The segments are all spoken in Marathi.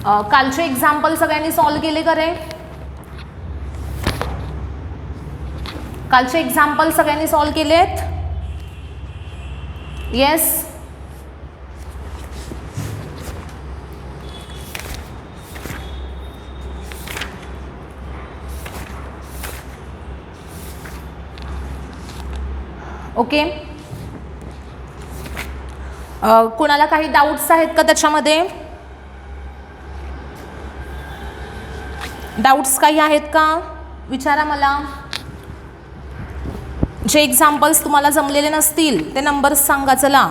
कालचे एक्झाम्पल सगळ्यांनी सॉल्व केले का रे? कालचे एक्झाम्पल सगळ्यांनी सॉल्व केलेत? येस. ओके. कुणाला काही डाऊट्स आहेत का त्याच्यामध्ये? डाऊट्स काही आहेत का? विचारा मला. जे एक्झाम्पल्स तुम्हाला जमलेले नसतील ते नंबर्स सांगा. चला.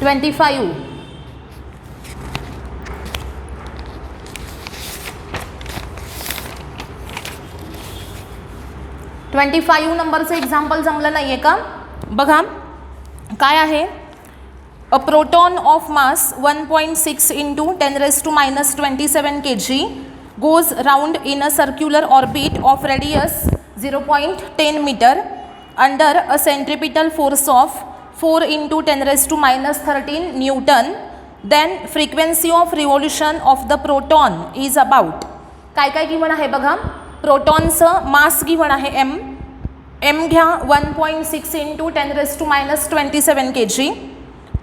25. 25 नंबरचं एक्झाम्पल जमलं नाही आहे का? बघा काय आहे. A proton of mass 1.6 into 10⁻⁻27 kg goes round in a circular orbit of radius 0.10 meter under a centripetal force of 4 into 10⁻13 Newton. Then frequency of revolution of the proton is about. काय काय गिवन आहे बघा. प्रोटॉनचं मास गिवन आहे एम घ्या 1.6 इंटू 10⁻27 kg.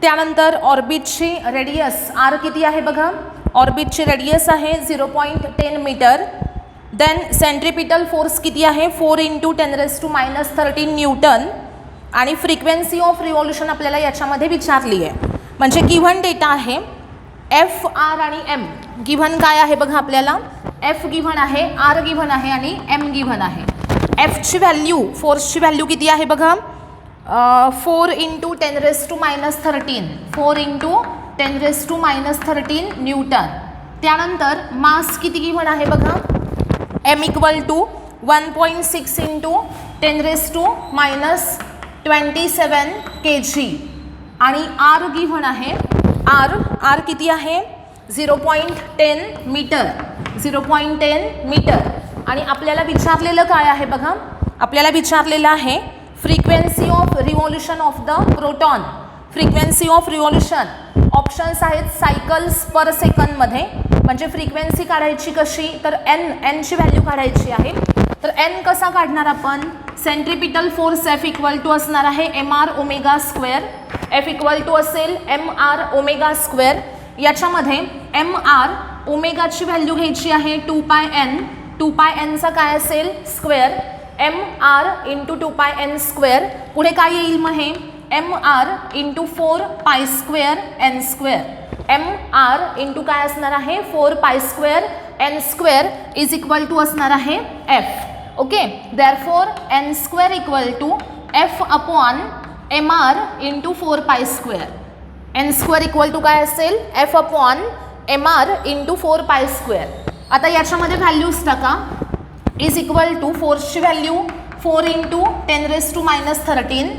त्यानंतर ऑर्बिटची रेडियस आर किती आहे बघा. ऑर्बिटची रेडियस आहे 0.10 मीटर. देन सेंट्रिपिटल फोर्स किती आहे 4 इंटू 10⁻13 न्यूटन. आणि फ्रिक्वेन्सी ऑफ रिव्हॉल्युशन आपल्याला याच्यामध्ये विचारली आहे. म्हणजे गिव्हन डेटा आहे एफ, आर आणि एम. गिव्हन काय आहे बघा आपल्याला. एफ गिव्हन आहे, आर गिव्हन आहे आणि एम गिव्हन आहे. एफची व्हॅल्यू, फोर्सची व्हॅल्यू किती आहे बघा. 4 इंटू 10⁻13 4 इंटू 10⁻13 न्यूटन. त्यानंतर मास किती गिव्हन आहे बघा. M equal to 1.6 into 10⁻27 kg. आणि आर गिव्हन आहे. आर किती आहे 0.10 मीटर. 0.10 मीटर. आणि आपल्याला विचारलेलं काय आहे बघा. आपल्याला विचारलेलं आहे frequency of revolution of the proton. Frequency of revolution options आहेत सायकल्स पर सेकंदमध्ये. म्हणजे फ्रिक्वेन्सी काढायची कशी तर एनची व्हॅल्यू काढायची आहे. तर एन कसा काढणार आपण. Centripetal force F equal to असणार आहे mr². एफ इक्वल टू असेल mr². याच्यामध्ये mr ओमेगाची व्हॅल्यू घ्यायची आहे 2πn. 2πnचा काय असेल स्क्वेअर. mr into 2πn². पुढे काय येईल मग हे mr into 4π² n². mr into काय असणार आहे 4π² n² इज इक्वल टू असणार आहे f. Okay. Therefore n² equal to f upon mr into 4π². n² equal to काय असेल f अपॉन mr इंटू 4π². आता याच्यामध्ये व्हॅल्यूज टाका. इज इक्वल टू फोर्सची value 4 into 10⁻13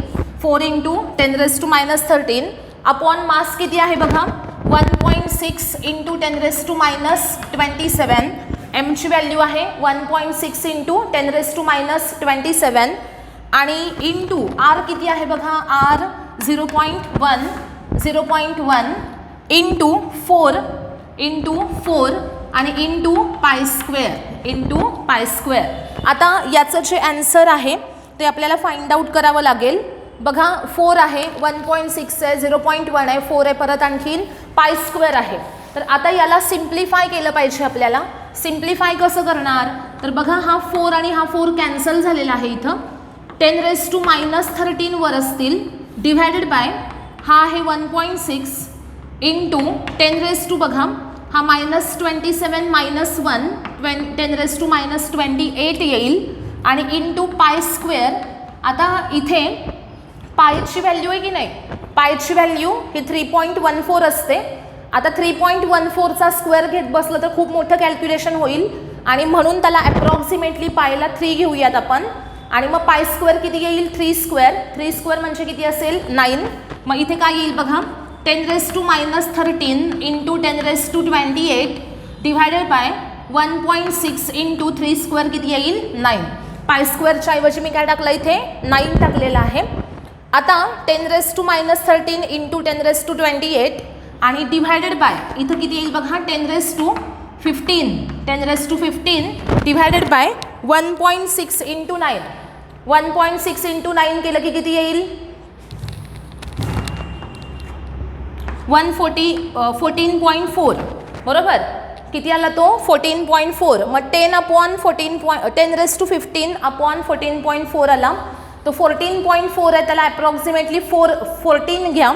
4 into 10⁻13 upon mass किती आहे बघा 1.6 इंटू 10⁻27. एमची व्हॅल्यू आहे 1.6 इंटू 10⁻27 आणि इंटू आर किती आहे बघा. आर 0.1 इंटू 4 आणि इंटू π². आता याचं जे ॲन्सर आहे ते आपल्याला फाइंड आउट करावं लागेल. बघा 4 आहे 1.6 आहे 0.1 आहे 4 आहे परत आणखीन π² आहे. तर आता याला सिम्प्लिफाय केलं पाहिजे आपल्याला. सिम्प्लिफाय कसं करणार तर बघा हा 4 आणि हा 4 कॅन्सल झालेला आहे. इथं 10⁻13 वर असतील डिव्हायडेड बाय हा आहे 1.6 इंटू 10 बघा हा -27 -1 10⁻28 येईल आणि इंटू π². आता इथे पायची व्हॅल्यू आहे की नाही. पायची व्हॅल्यू ही 3.14 असते. आता 3.14चा स्क्वेअर घेत बसलं तर खूप मोठं कॅल्क्युलेशन होईल आणि म्हणून त्याला अप्रॉक्सिमेटली पायला 3 घेऊयात आपण. आणि मग π² किती येईल 3² म्हणजे किती असेल 9. मग इथे काय येईल बघा 10⁻13 इंटू 10⁻28 डिव्हायडेड बाय 1.6 इंटू 3² किती येईल 9. π² च्या ऐवजी मी काय टाकलं इथे 9 टाकलेलं आहे. आता 10⁻13 इंटू 10⁻28 आणि डिव्हायडेड बाय इथं किती येईल बघा 10⁻15 डिव्हायडेड बाय 1.6 इंटू 9 1.6 इंटू 9 केलं की किती येईल 14.4 बरोबर किती आला तो 14.4 मग 10⁻15 अपॉन 14.4 आला तो 14.4 आहे त्याला अप्रॉक्सिमेटली 14 घ्या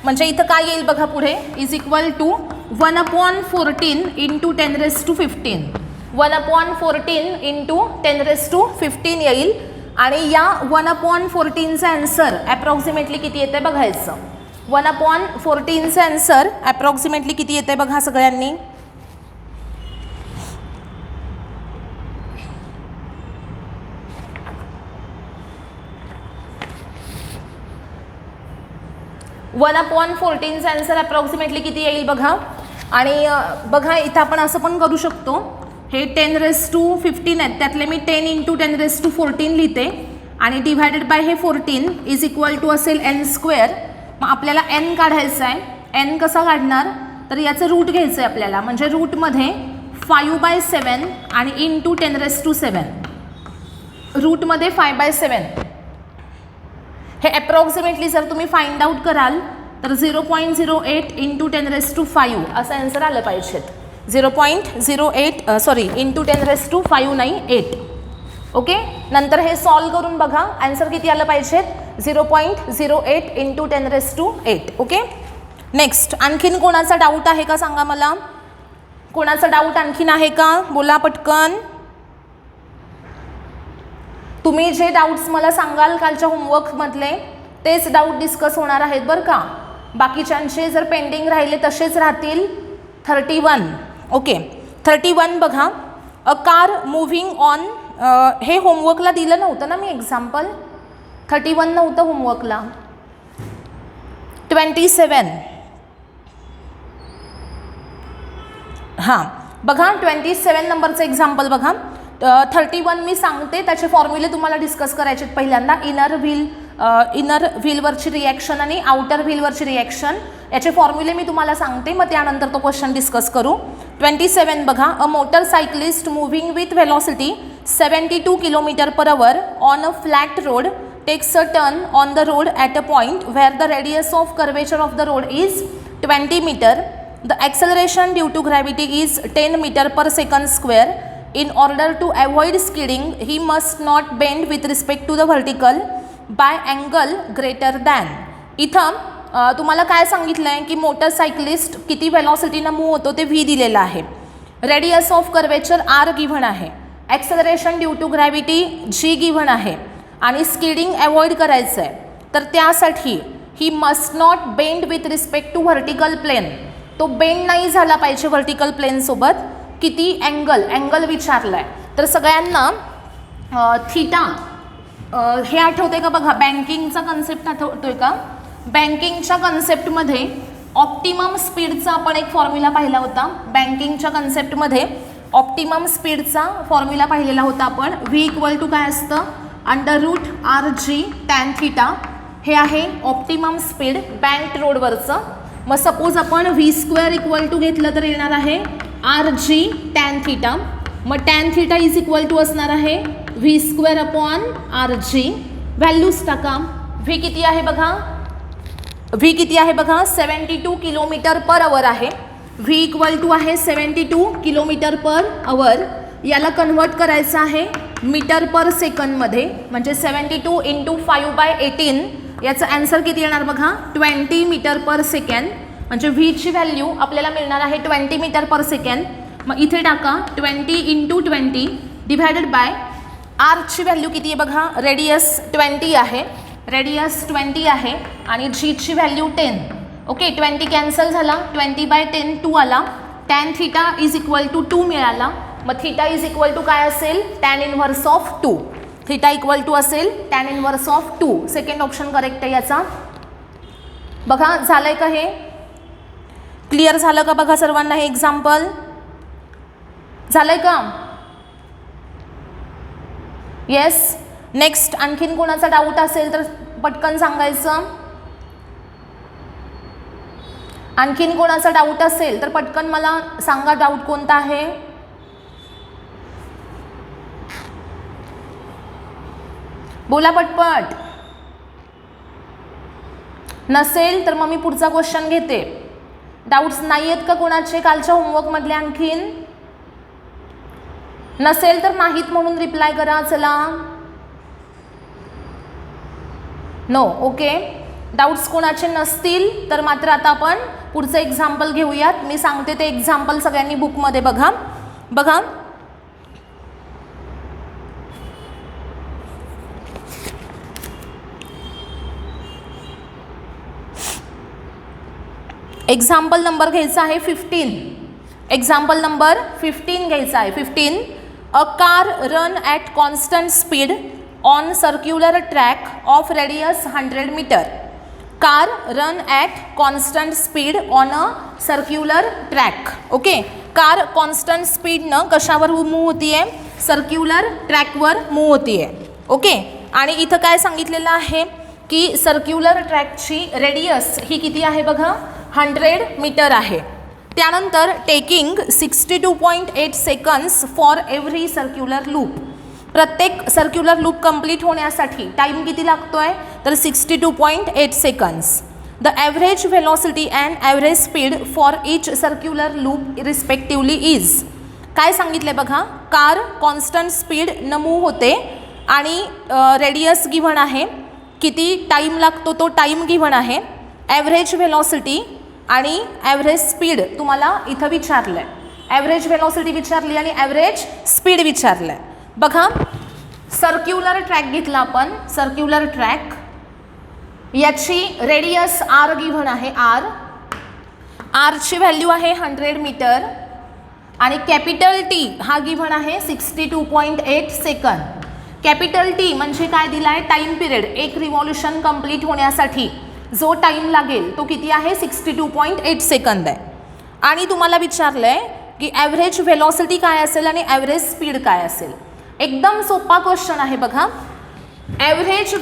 म्हणजे इथं काय येईल बघा पुढे is equal to 1/14 into 10⁻15 1/14 into 10⁻15 येईल आणि या 1/14चा आन्सर अप्रॉक्सिमेटली किती येते बघायचं 1/14चा आन्सर अप्रॉक्सिमेटली किती येते बघा सगळ्यांनी वन अपॉन 14चा आन्सर अप्रॉक्सिमेटली किती येईल बघा आणि बघा इथं आपण असं पण करू शकतो हे 10⁻15 आहेत त्यातले मी 10 इंटू 10⁻14 लिहिते आणि डिव्हायडेड बाय हे 14 इज इक्वल टू असेल n². मग आपल्याला n काढायचं आहे n कसा काढणार तर याचं रूट घ्यायचं आहे आपल्याला म्हणजे रूटमध्ये 5/7 आणि इंटू 10⁻7 रूटमध्ये 5/7 हे अप्रॉक्सिमेटली जर तुम्ही फाइंड आउट कराल तर 0.08 इंटू 10⁻5 असं आन्सर आलं पाहिजेत 0.08 इंटू 10⁻5 नाही 8 ओके नंतर हे सॉल्व करून बघा आन्सर किती आलं पाहिजेत 0.08 इंटू 10⁸ ओके नेक्स्ट आणखीन कोणाचा डाऊट आहे का सांगा मला कोणाचा डाऊट आणखीन आहे का बोला पटकन तुम्ही जे डाऊट्स मला सांगाल कालच्या होमवर्कमधले तेच डाऊट डिस्कस होणार आहेत बरं का बाकीच्यांचे जर पेंडिंग राहिले तसेच राहतील 31 ओके 31 बघा अ कार मूव्हिंग ऑन हे होमवर्कला दिलं नव्हतं ना मी एक्झाम्पल 31 नव्हतं होमवर्कला 27 हां बघा 27 नंबरचं एक्झाम्पल बघा 31 मी सांगते त्याचे फॉर्म्युले तुम्हाला डिस्कस करायचे पहिल्यांदा इनर व्हीलवरची रिॲक्शन आणि आउटर व्हीलवरची रिॲक्शन याचे फॉर्म्युले मी तुम्हाला सांगते मग त्यानंतर तो क्वेश्चन डिस्कस करू 27 बघा a motorcyclist moving with velocity 72 km/h on a flat road takes a turn on the road at a point where the radius of curvature of the road is 20 metre the acceleration due to gravity is 10 m/s². In order to avoid skidding, he must not bend with respect to the vertical by angle greater than. इथं तुम्हाला काय सांगितलं आहे की मोटरसायकलिस्ट किती व्हेलॉसिटीनं मूव्ह होतो ते व्ही दिलेलं आहे radius of curvature R given आहे acceleration due to gravity G given आहे आणि स्किडिंग अवॉइड करायचं आहे तर त्यासाठी he must not bend with respect to vertical plane तो बेंड नाही झाला पाहिजे व्हर्टिकल प्लेनसोबत किती अँगल विचारलं आहे तर सगळ्यांना थीटा हे आठवते का बघा बँकिंगचा कन्सेप्ट आठवतोय का बँकिंगच्या कन्सेप्टमध्ये ऑप्टिमम स्पीडचा आपण एक फॉर्म्युला पाहिला होता बँकिंगच्या कन्सेप्टमध्ये ऑप्टिमम स्पीडचा फॉर्म्युला पाहिलेला होता आपण व्ही इक्वल टू काय असतं √RG tan θ हे आहे ऑप्टिमम स्पीड बँक रोडवरचं मग सपोज आपण v² इक्वल टू घेतलं तर येणार आहे RG tan θ मग tan θ इज इक्वल टू असणार आहे v² अपॉन RG व्हॅल्यूज टाका व्ही किती आहे बघा 72 km/h आहे व्ही इक्वल टू आहे 72 km/h याला कन्वर्ट करायचं आहे मीटर/सेकंद मध्ये म्हणजे 72 इंटू 5/18 याचं आन्सर किती येणार बघा 20 मीटर/सेकंद म्हणजे व्हीची व्हॅल्यू आपल्याला मिळणार आहे 20 मीटर/सेकंद मग इथे टाका 20 into 20 divided by Archi value किती आहे बघा रेडियस 20 आहे आणि जीची व्हॅल्यू 10 ओके 20 कॅन्सल झाला 20/10 2 आला tan θ इज इक्वल टू 2 मिळाला मग θ इज इक्वल टू काय असेल tan inverse of 2 θ equal to असेल tan inverse of 2 second option correct आहे याचा बघा झालंय का हे क्लिअर झालं का बघा सर्वांना हे एक्झाम्पल झालंय का येस नेक्स्ट आणखीन कोणाचा डाऊट असेल तर पटकन सांगायचं. आणखीन कोणाचा डाऊट असेल तर पटकन मला सांगा, डाऊट कोणता आहे. बोला पटपट. नसेल तर मग मी पुढचा क्वेश्चन घेते. डाऊट्स नाही आहेत का कोणाचे कालच्या होमवर्कमधले? आणखीन नसेल तर नाहीत म्हणून रिप्लाय करा. चला, नो. ओके, डाऊट्स कोणाचे नसतील तर मात्र आता आपण पुढचं एक्झाम्पल घेऊयात. मी सांगते ते एक्झाम्पल सगळ्यांनी बुकमध्ये बघा. बघा, एक्झाम्पल नंबर घ्यायचा आहे 15. एक्झाम्पल नंबर 15 घ्यायचा आहे. 15. A car run at constant speed on circular track of radius 100 metre. Car run at constant speed on a circular track. Okay, car constant स्पीडनं कशावर मूव्ह होती आहे? सर्क्युलर ट्रॅकवर मूव्ह होती आहे. ओके, आणि इथं काय सांगितलेलं आहे की सर्क्युलर ट्रॅकची रेडियस ही किती आहे बघा, 100 मीटर आहे. त्यानंतर taking 62.8 seconds for every circular loop. प्रत्येक सर्क्युलर लूप कंप्लीट होण्यासाठी टाईम किती लागतो आहे? तर 62.8 seconds. The average velocity and average speed for each circular loop respectively is. काय सांगितलं आहे बघा, कार कॉन्स्टंट स्पीड न मूव्ह होते आणि रेडियस गिव्हन आहे, किती टाईम लागतो तो टाईम गिव्हन आहे, ॲव्हरेज व्हेलॉसिटी आणि ॲव्हरेज स्पीड तुम्हाला इथं विचारलं आहे. ॲव्हरेज व्हेलॉसिटी विचारली आणि ॲव्हरेज स्पीड विचारलं आहे. बघा, सर्क्युलर ट्रॅक घेतला आपण. सर्क्युलर ट्रॅक याची रेडियस आर गिव्हन आहे. आरची व्हॅल्यू आहे 100 मीटर आणि कॅपिटल टी हा गिव्हन आहे 62.8 सेकंद. कॅपिटल टी म्हणजे काय दिला आहे? Time period. एक रिव्हॉल्युशन कंप्लीट होण्यासाठी जो टाईम लागेल तो किती आहे? 62.8 सेकंद आहे. आणि तुम्हाला विचारलं आहे की ॲव्हरेज व्हेलॉसिटी काय असेल आणि ॲव्हरेज स्पीड काय असेल. एकदम सोपा क्वेश्चन आहे बघा. ॲव्हरेज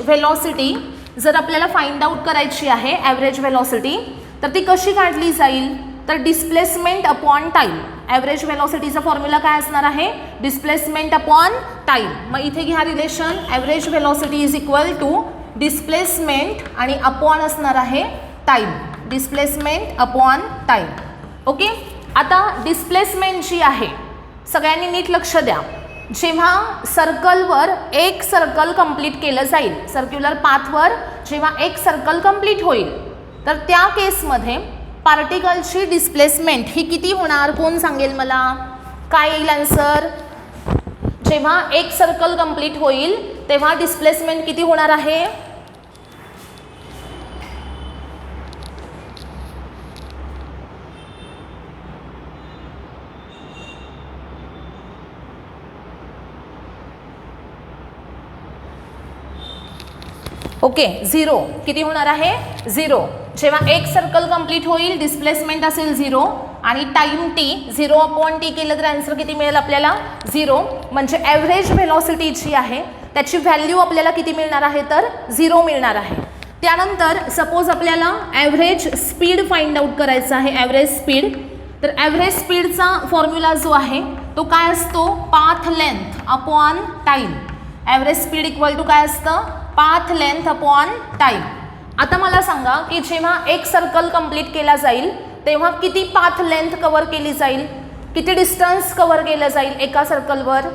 व्हेलॉसिटी जर आपल्याला फाइंड आउट करायची आहे, ॲव्हरेज व्हेलॉसिटी, तर ती कशी काढली जाईल? तर डिस्प्लेसमेंट अपॉन टाईम. ॲव्हरेज व्हेलॉसिटीचा फॉर्म्युला काय असणार आहे? Displacement upon time. मग इथे घ्या relation, average velocity is equal to displacement आणि अपॉन असणार आहे time. Displacement upon time. Okay, आता डिस्प्लेसमेंट जी आहे, सगळ्यांनी नीट लक्ष द्या. जेव्हा सर्कलवर एक सर्कल कंप्लीट केलं जाईल, सर्क्युलर पाथवर जेव्हा एक सर्कल कंप्लीट होईल, तर त्या केसमध्ये पार्टिकलची डिस्प्लेसमेंट ही किती होणार? कोण सांगेल मला? काय येईल आन्सर? जेव्हा एक सर्कल कंप्लीट होईल तेव्हा डिस्प्लेसमेंट किती होणार आहे? ओके, 0. किती होणार आहे? 0. जेव्हा एक सर्कल कंप्लीट होईल डिस्प्लेसमेंट असेल 0 आणि टाईम टी 0/t केलं तर आन्सर किती मिळेल आपल्याला? 0. म्हणजे ॲव्हरेज व्हेलॉसिटी जी आहे त्याची व्हॅल्यू आपल्याला किती मिळणार आहे? तर 0 मिळणार आहे. त्यानंतर सपोज आपल्याला ॲव्हरेज स्पीड फाइंड आउट करायचा आहे. ॲव्हरेज स्पीड, तर ॲव्हरेज स्पीडचा फॉर्म्युला जो आहे तो काय असतो? Path length upon time. Average speed equal to काय असतं? Path length upon time. आता मला सांगा की जेव्हा एक सर्कल कंप्लीट केला जाईल तेव्हा किती पाथ लेंथ कव्हर केली जाईल? किती डिस्टन्स कव्हर केलं जाईल एका सर्कलवर?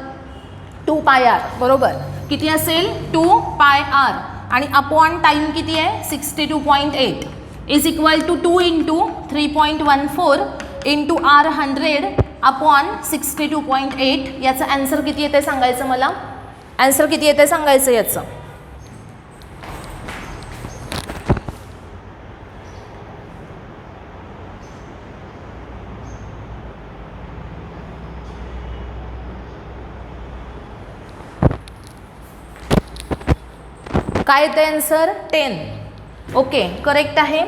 2πr. बरोबर. किती असेल? 2πr. आणि अपॉन टाईम किती आहे? 62.8 is equal to 2 × 3.14 × r 100 upon 62.8. याचं आन्सर किती येते सांगायचं मला? आन्सर किती येते सांगायचं याचं? काय येतं आन्सर? 10. ओके, करेक्ट आहे.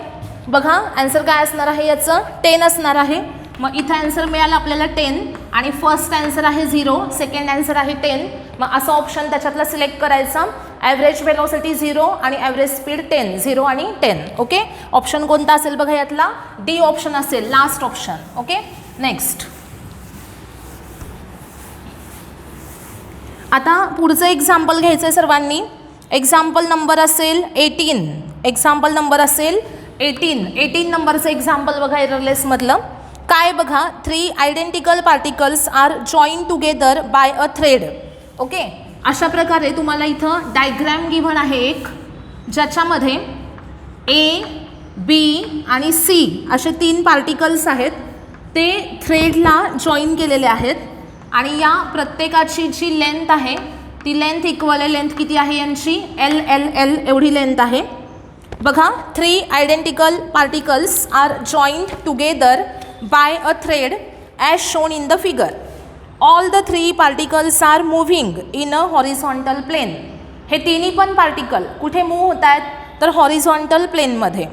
बघा आन्सर काय असणार आहे याचं? 10 असणार आहे. मग इथं आन्सर मिळालं आपल्याला 10 आणि फर्स्ट आन्सर आहे 0, सेकंड आन्सर आहे 10. मग असा ऑप्शन त्याच्यातला सिलेक्ट करायचा. ॲव्हरेज व्हेलॉसिटी 0 आणि ॲव्हरेज स्पीड 10, 0 आणि 10. ओके, ऑप्शन कोणता असेल बघा यातला? डी ऑप्शन असेल, लास्ट ऑप्शन. Okay, next. आता पुढचं एक्झाम्पल घ्यायचं आहे सर्वांनी. एक्झाम्पल नंबर असेल 18. एक्झाम्पल नंबर असेल 18 नंबरचं एक्झाम्पल बघा एररलेसमधलं. काय बघा, 3 identical particles are join together by a thread. Okay, अशा प्रकारे तुम्हाला इथं डायग्रॅम गिव्हन आहे एक, ज्याच्यामध्ये ए, बी आणि सी असे 3 पार्टिकल्स आहेत. ते थ्रेडला जॉईन केलेले आहेत आणि या प्रत्येकाची जी लेंथ आहे ती लेंथ इक्वल आहे. लेंथ किती आहे यांची? एल एल एल एवढी लेंथ आहे. बघा, 3 identical particles are joined together by a thread as shown in the figure. All the 3 particles are moving in a horizontal plane. हे तिन्ही पण पार्टिकल कुठे मूव्ह होत आहेत? तर हॉरिझॉन्टल प्लेनमध्ये.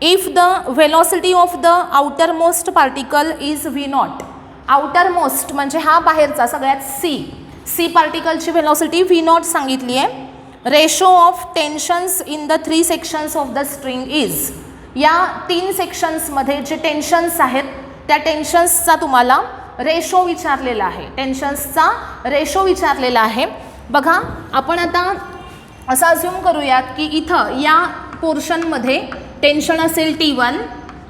If the velocity of the outer most particle is V not. Outer most म्हणजे हा बाहेरचा सगळ्यात सी पार्टिकलची व्हेलॉसिटी व्ही नॉट सांगितली आहे. Ratio of tensions in the 3 sections of the string is. या 3 सेक्शन्समध्ये जे टेन्शन्स आहेत त्या टेन्शन्सचा तुम्हाला रेशो विचारलेला आहे. टेन्शन्सचा रेशो विचारलेला आहे. बघा, आपण आता असं अज्युम करूयात की इथं या पोर्शनमध्ये टेन्शन असेल T1,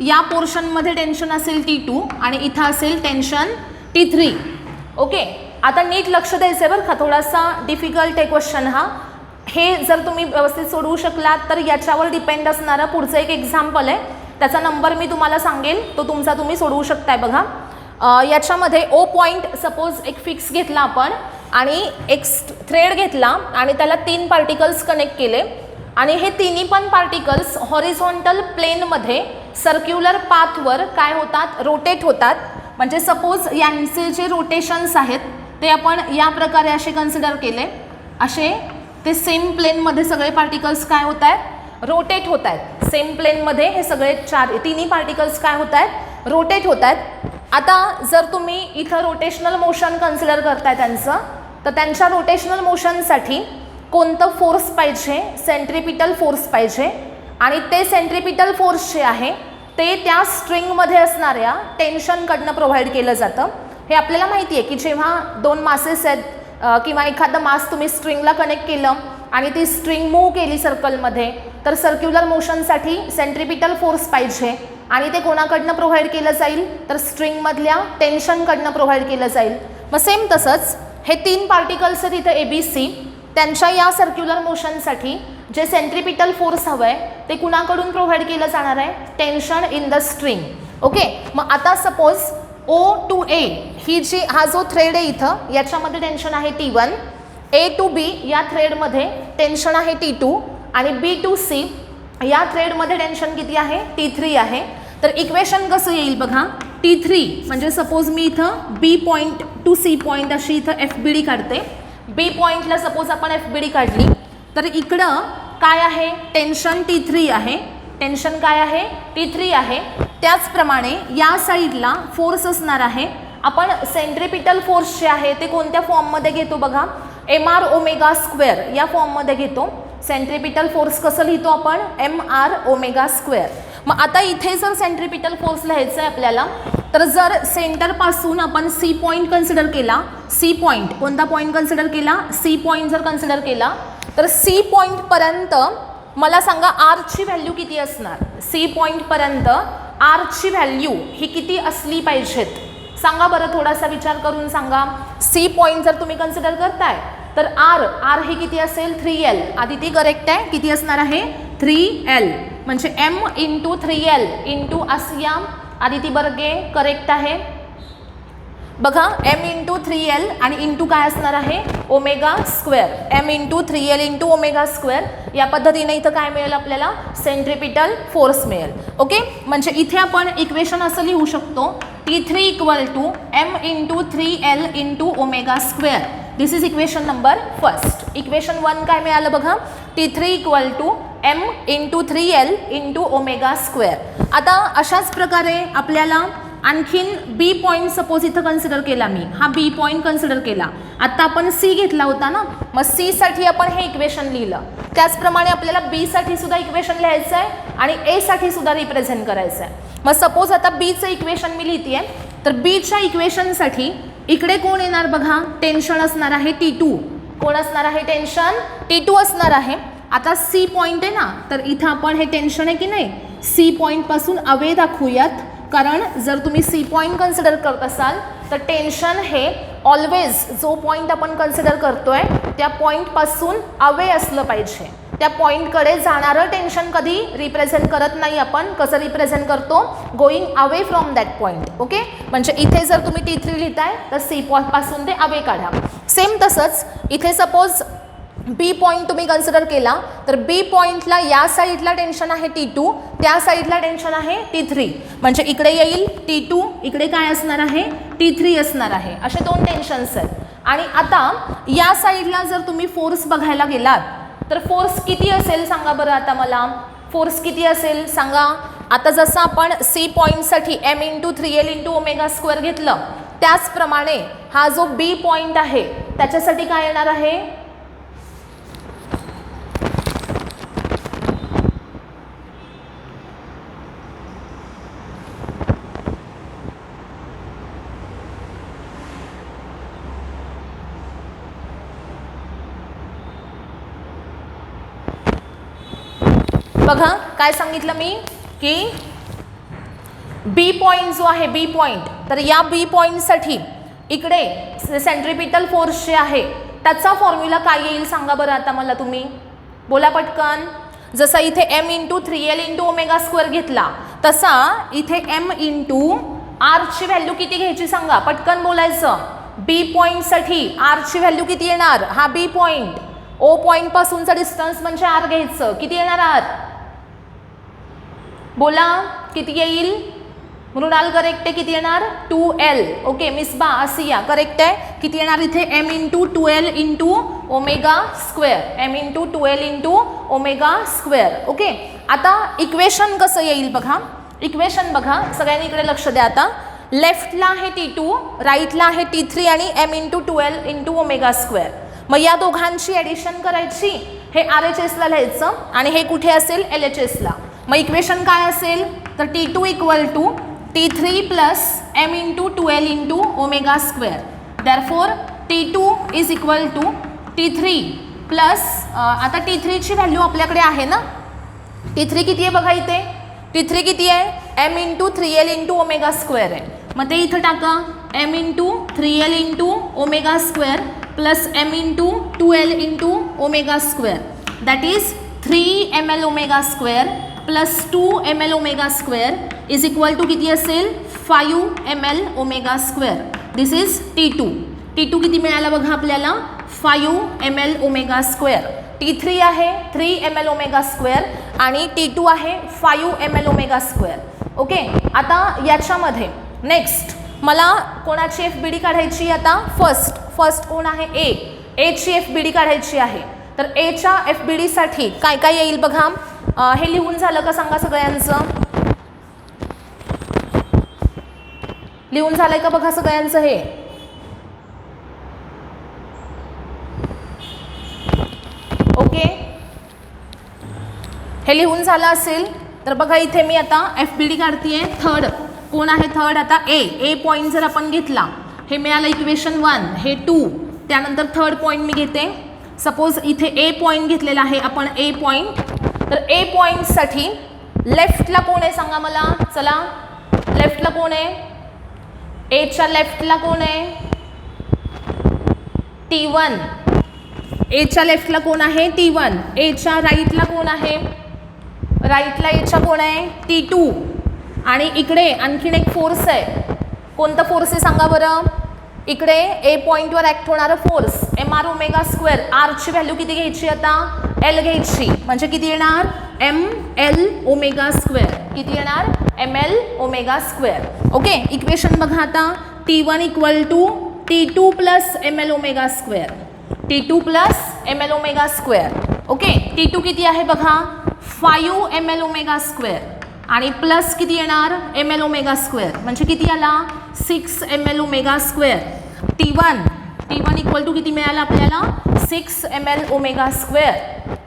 या पोर्शनमध्ये टेन्शन असेल T2 आणि इथं असेल टेन्शन T3. ओके, आता नीट लक्ष द्यायचं आहे बरं का, थोडासा डिफिकल्ट आहे क्वेश्चन हा. हे जर तुम्ही व्यवस्थित सोडवू शकलात तर याच्यावर डिपेंड असणारं पुढचं एक एक्झाम्पल आहे, त्याचा नंबर मी तुम्हाला सांगेल, तो तुमचा तुम्ही सोडवू शकताय. बघा, याच्यामध्ये ओ पॉईंट सपोज एक फिक्स घेतला आपण आणि एक थ्रेड घेतला आणि त्याला 3 पार्टिकल्स कनेक्ट केले आणि हे तिन्ही पण पार्टिकल्स हॉरिझॉन्टल प्लेनमध्ये सर्क्युलर पाथवर काय होतात? रोटेट होतात. म्हणजे सपोज यांचे जे रोटेशन्स आहेत ते आपण या प्रकारे असे कन्सिडर केले, असे ते सेम प्लेनमध्ये सगळे पार्टिकल्स काय होत आहेत? रोटेट होत आहेत. सेम प्लेनमध्ये हे सगळे तिन्ही पार्टिकल्स काय होत आहेत? रोटेट होत आहेत. आता जर तुम्ही इथं रोटेशनल मोशन कन्सिडर करताय त्यांचं, तर त्यांच्या रोटेशनल मोशनसाठी कोणतं फोर्स पाहिजे? सेंट्रिपिटल फोर्स पाहिजे. आणि ते सेंट्रिपिटल फोर्स जे आहे ते त्या स्ट्रिंगमध्ये असणाऱ्या टेन्शनकडनं प्रोव्हाइड केलं जातं. हे आपल्याला माहिती आहे की जेव्हा 2 मासेस आहेत किंवा एखादं मास तुम्ही स्ट्रिंगला कनेक्ट केलं आणि ती स्ट्रिंग मूव्ह केली सर्कलमध्ये, तर सर्क्युलर मोशनसाठी सेंट्रिपिटल फोर्स पाहिजे आणि ते कोणाकडनं प्रोव्हाइड केलं जाईल? तर स्ट्रिंगमधल्या टेन्शनकडनं प्रोव्हाइड केलं जाईल. मग सेम तसंच हे 3 पार्टिकल्स आहेत इथं ABC, त्यांच्या या सर्क्युलर मोशनसाठी जे सेंट्रिपिटल फोर्स हवं आहे ते कुणाकडून प्रोव्हाइड केलं जाणार आहे? Tension in the string. Okay, मग आता सपोज O to A ही जी हा जो थ्रेड आहे इथं याच्यामध्ये टेन्शन आहे T1, A to B या थ्रेडमध्ये टेन्शन आहे T2 आणि B to C या थ्रेडमध्ये टेन्शन किती आहे? T3 आहे. तर इक्वेशन कसं येईल बघा, T3 म्हणजे सपोज मी इथं B point two C point अशी इथं FBD काढते. B पॉईंटला सपोज आपण FBD काढली तर इकडं काय आहे? टेन्शन T3 आहे. टेन्शन काय आहे? T3 आहे. त्याचप्रमाणे या साईडला फोर्स असणार आहे. आपण सेंट्रिपिटल फोर्स जे आहे ते कोणत्या फॉर्ममध्ये घेतो बघा? mr ओमेगा स्क्वेअर या फॉर्ममध्ये घेतो. सेंट्रिपिटल फोर्स कसं लिहितो आपण? mr omega square. मग आता इथे जर सेंट्रिपिटल फोर्स लिहायचं आहे आपल्याला, तर जर सेंटरपासून आपण C पॉईंट कन्सिडर केला, C पॉईंट कोणता पॉईंट कन्सिडर केला? C पॉईंट जर कन्सिडर केला तर C पॉईंटपर्यंत मला सांगा आरची व्हॅल्यू किती असणार? C पॉईंटपर्यंत आरची व्हॅल्यू ही किती असली पाहिजेत? सांगा बरं, थोडासा विचार करून सांगा. C पॉईंट जर तुम्ही कन्सिडर करताय तर आर ही किती असेल? 3L. आधी ती करेक्ट आहे. किती असणार आहे? 3L. म्हणजे M इंटू 3L इंटू आसिया आदिती बर्गे करेक्ट आहे. बघा, M इंटू 3L आणि इंटू काय असणार आहे? Omega square. M into 3L into omega square. या पद्धतीने इथं काय मिळेल आपल्याला? सेंट्रिपिटल फोर्स मिळेल. ओके, म्हणजे इथे आपण इक्वेशन असं लिहू शकतो, T3 equal to M into 3L into omega square. This is equation number first. Equation 1 काय मिळालं बघा? T3 equal to M into 3L into omega square. आता अशाच प्रकारे आपल्याला आणखीन बी पॉईंट सपोज इथं कन्सिडर केला मी, हा बी पॉईंट कन्सिडर केला. आता आपण सी घेतला होता ना, मग सी साठी आपण हे इक्वेशन लिहिलं. त्याचप्रमाणे आपल्याला बी साठी सुद्धा इक्वेशन लिहायचं आहे आणि ए साठी सुद्धा रिप्रेझेंट करायचं आहे. मग सपोज आता बीचं इक्वेशन मी लिहिते आहे, तर बीच्या इक्वेशनसाठी इकडे कोण येणार बघा, टेन्शन असणार आहे T2. कोण असणार आहे, टेन्शन T2 असणार आहे. आता सी पॉईंट आहे ना, तर इथं आपण हे टेन्शन आहे की नाही, सी पॉईंटपासून अवे दाखवूयात. कारण जर तुम्ही सी पॉईंट कन्सिडर करत असाल तर टेन्शन हे ऑलवेज जो पॉईंट आपण कन्सिडर करतोय त्या पॉईंटपासून अवे असलं पाहिजे. त्या पॉईंटकडे जाणारं टेन्शन कधी रिप्रेझेंट करत नाही आपण. कसं रिप्रेझेंट करतो, going away from that point. Okay, म्हणजे इथे जर तुम्ही T3 लिहिताय तर सी पासून ते अवे काढा. सेम तसंच इथे सपोज बी पॉईंट तुम्ही कन्सिडर केला तर बी पॉईंटला या साईडला टेन्शन आहे T2, त्या साईडला टेन्शन आहे T3. म्हणजे इकडे येईल T2, इकडे काय असणार आहे, T3 असणार आहे. असे दोन टेन्शन्स आहेत. आणि आता या साईडला जर तुम्ही फोर्स बघायला गेलात तर फोर्स किती असेल सांगा बरं. आता मला फोर्स किती असेल सांगा. आता जसं आपण सी पॉईंटसाठी m × 3l × ω² घेतलं, त्याचप्रमाणे हा जो बी पॉईंट आहे त्याच्यासाठी काय येणार आहे, बघा काय सांगितलं मी की बी पॉईंट जो आहे, बी पॉईंट, तर या बी पॉईंटसाठी इकडे सेंट्रिपिटल फोर्स जे आहे त्याचा फॉर्म्युला काय येईल सांगा बरं. आता मला तुम्ही बोला पटकन. जसा इथे m × 3l × ω² घेतला तसा इथे m × r ची व्हॅल्यू किती घ्यायची सांगा, पटकन बोलायचं. बी पॉईंटसाठी r ची व्हॅल्यू किती येणार, हा बी पॉईंट, ओ पॉईंट पासूनचा डिस्टन्स म्हणजे r घ्यायचं. किती येणार r, बोला किती येईल. मृणाल करेक्ट आहे, किती येणार 2l. ओके मिसबा आसिया करेक्ट आहे. किती येणार इथे m × 2l × ω², m × 2l × ω². Okay, आता इक्वेशन कसं येईल बघा. इक्वेशन बघा, सगळ्यांनी इकडे लक्ष द्या. आता लेफ्टला आहे T2, राईटला आहे T3 आणि m × 2l × ω². मग या दोघांची ॲडिशन करायची, हे RHSला लिहायचं आणि हे कुठे असेल LHSला. मग इक्वेशन काय असेल तर T2 = T3 + m × 2l × ω². Therefore T2 = T3 plus आता T3 ची व्हॅल्यू आपल्याकडे आहे ना, T3 किती आहे बघा इथे, T3 किती आहे m × 3l × ω² आहे. मग ते इथं टाका m × 3l × ω² plus m × 2l × ω². That is 3 ml² plus 2 ml ω² is equal to किती असेल 5 ml ω². This is T2. T2 किती मिळाला बघा आपल्याला 5 ml ω². T3 आहे 3 ml ω² आणि T2 आहे 5 ml ω². ओके, आता याच्यामध्ये नेक्स्ट मला कोणाची FBD काढायची. आता फर्स्ट कोण आहे ए ची FBD काढायची आहे. तर एच्या FBD साठी काय काय येईल बघा. हे लिहून झालं का सांगा सगळ्यांचं, लिहून झालंय का बघा सगळ्यांचं. हे ओके, हे लिहून झालं असेल तर बघा इथे मी आता FBD काढतीये. थर्ड कोण आहे, थर्ड आता ए पॉईंट जर आपण घेतला, हे मिळालं इक्वेशन 1, हे 2, त्यानंतर थर्ड पॉईंट मी घेते. सपोज इथे ए पॉईंट घेतलेला आहे आपण, ए पॉईंट. तर ए पॉईंटसाठी लेफ्टला कोण आहे सांगा मला. चला लेफ्टला कोण आहे, एच्या लेफ्टला कोण आहे T1. एच्या लेफ्टला कोण आहे T1. एच्या राईटला कोण आहे, राईटला एच्या कोण आहे T2. आणि इकडे आणखीन एक फोर्स आहे. कोणता फोर्स आहे सांगा बरं. इकडे ए पॉईंटवर ॲक्ट होणारा फोर्स mr ω². r ची व्हॅल्यू किती घ्यायची आता, l घ्यायची. म्हणजे किती येणार ml ω². किती येणार ml ω². ओके, इक्वेशन बघा आता. T1 = T2 + ml ω². T2 + ml ω². Okay, T2 किती आहे बघा 5 ml ω². आणि प्लस किती येणार ml ओमेगा स्क्वेअर म्हणजे किती आला 6 ml omega square. T1 equal to किती मिळालं आपल्याला 6 ml ओमेगा स्क्वेअर.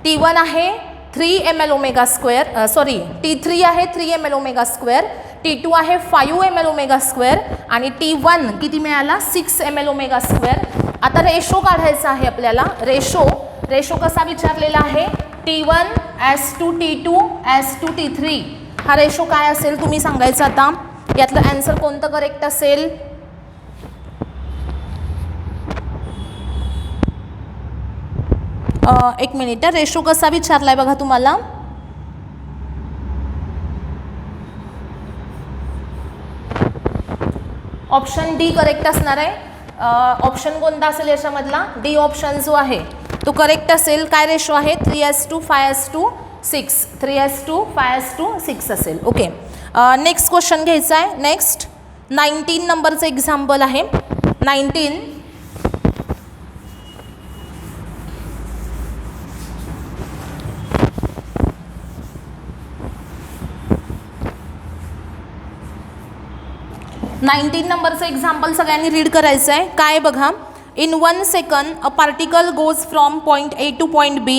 T1 आहे 3 ml omega square sorry T3 आहे 3 ml ओमेगा स्क्वेअर. T2 आहे 5 ml ओमेगा स्क्वेअर आणि T1 किती मिळाला 6 ml ओमेगा स्क्वेअर. आता रेशो काढायचा आहे आपल्याला. रेशो कसा विचारलेला आहे T1 as to T2 as to T3. हा रेशो काय असेल तुम्ही सांगायचं. आता यातलं आन्सर कोणतं करेक्ट असेल. एक मिनिट. रेशो कसा विचारलाय बघा तुम्हाला. ऑप्शन डी करेक्ट असणार आहे. ऑप्शन कोणता असेल याच्यामधला डी ऑप्शन जो आहे तो करेक्ट असेल. काय रेशो आहे 3:5:6 3:5:6 असेल. ओके नेक्स्ट क्वेश्चन घ्यायचा आहे. नेक्स्ट 19 नंबरचं एक्झाम्पल आहे. 19 नंबरचं एक्झाम्पल सगळ्यांनी रीड करायचं आहे. काय बघा. In 1 second a particle goes from point A to point B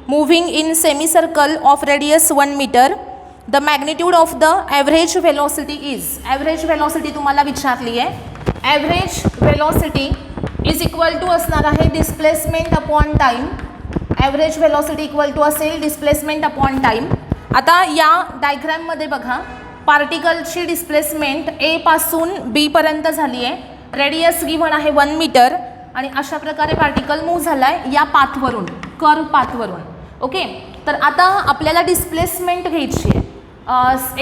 moving in semi circle of radius 1 metre. The magnitude of the average velocity is. Average velocity तुम्हाला विचारली आहे. Average velocity is equal to असणार आहे displacement upon time. Average velocity equal to असेल डिस्प्लेसमेंट अपॉन टाईम. आता या डायग्रॅममध्ये बघा पार्टिकलची डिस्प्लेसमेंट A पासून B पर्यंत झाली आहे. रेडियस गिव्हन आहे 1 मीटर आणि अशा प्रकारे पार्टिकल मूव्ह झाला आहे या पाथवरून कर्व पाथवरून. ओके तर आता आपल्याला डिस्प्लेसमेंट घ्यायची आहे.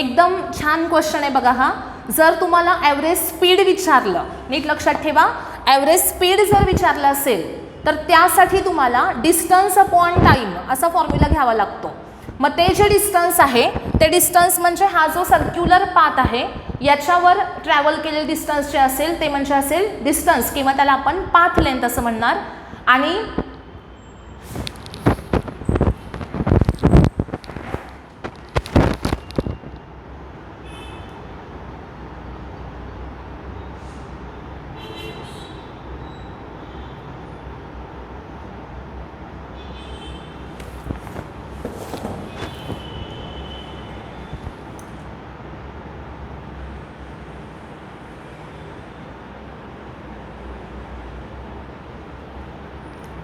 एकदम छान क्वेश्चन आहे बघा हा. जर तुम्हाला ॲव्हरेज स्पीड विचारलं नीट लक्षात ठेवा. ॲव्हरेज स्पीड जर विचारलं असेल तर त्यासाठी तुम्हाला डिस्टन्स अपॉन टाईम असा फॉर्म्युला घ्यावा लागतो. मग ते जे डिस्टन्स आहे ते डिस्टन्स म्हणजे हा जो सर्क्युलर पाथ आहे याच्यावर ट्रॅव्हल केलेले डिस्टन्स जे असेल ते म्हणजे असेल डिस्टन्स किंवा त्याला आपण पाथ लेंथ असं म्हणणार. आणि